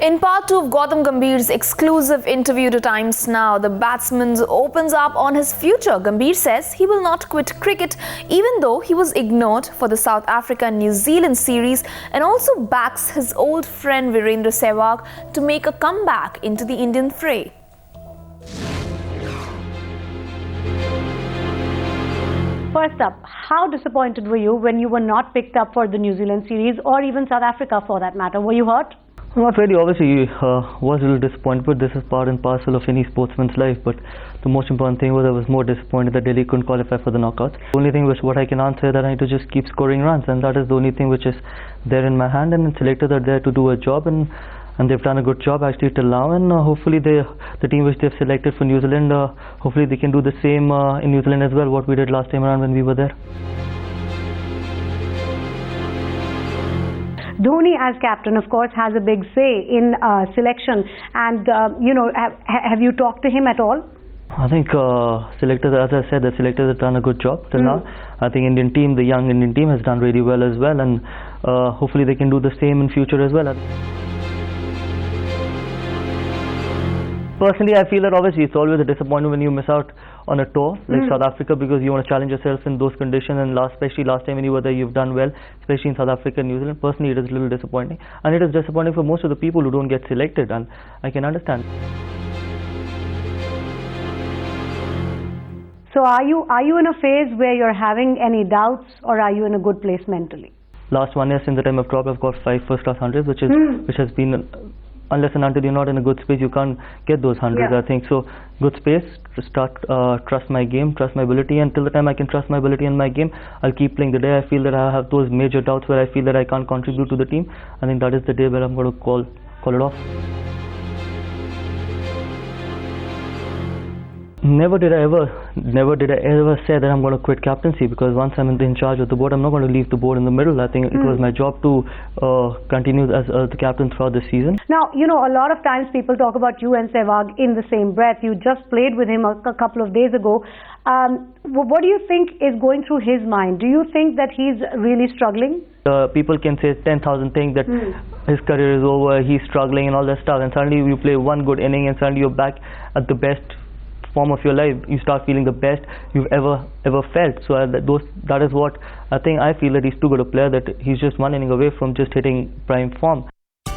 In part 2 of Gautam Gambhir's exclusive interview to Times Now, the batsman opens up on his future. Gambhir says he will not quit cricket even though he was ignored for the South Africa-New Zealand series, and also backs his old friend Virendra Sehwag to make a comeback into the Indian fray. First up, how disappointed were you when you were not picked up for the New Zealand series or even South Africa for that matter? Were you hurt? Not really. Obviously, was a little disappointed, but this is part and parcel of any sportsman's life. But the most important thing was I was more disappointed that Delhi couldn't qualify for the knockouts. The only thing which what I can answer is that I need to just keep scoring runs, and that is the only thing which is there in my hand. And selectors are there to do a job, and they've done a good job actually till now. And hopefully the team which they've selected for New Zealand, hopefully they can do the same in New Zealand as well, what we did last time around when we were there. Dhoni, as captain, of course, has a big say in selection. And, have you talked to him at all? I think selectors, as I said, the selectors have done a good job till now. I think Indian team, the young Indian team, has done really well as well. And hopefully they can do the same in future as well. Personally, I feel that obviously it's always a disappointment when you miss out on a tour like South Africa, because you want to challenge yourself in those conditions, and especially last time when you were there, you've done well, especially in South Africa and New Zealand. Personally, it is a little disappointing, and it is disappointing for most of the people who don't get selected, and I can understand. So are you in a phase where you're having any doubts, or are you in a good place mentally? Last 1 year since the time I've dropped, I've got 5 first-class hundreds, which has been, unless and until you're not in a good space, you can't get those hundreds. I think so. Good space to start, trust my game, trust my ability, and till the time I can trust my ability and my game, I'll keep playing. The day I feel that I have those major doubts where I feel that I can't contribute to the team, I think that is the day where I'm going to call it off. Never did I ever say that I'm going to quit captaincy, because once I'm in charge of the board, I'm not going to leave the board in the middle. I think it was my job to continue as the captain throughout the season. Now, a lot of times people talk about you and Sehwag in the same breath. You just played with him a couple of days ago. What do you think is going through his mind? Do you think that he's really struggling? People can say 10,000 things that his career is over, he's struggling and all that stuff, and suddenly you play one good inning and suddenly you're back at the best form of your life. You start feeling the best you've ever felt. So that is what I think. I feel that he's too good a player, that he's just one inning away from just hitting prime form.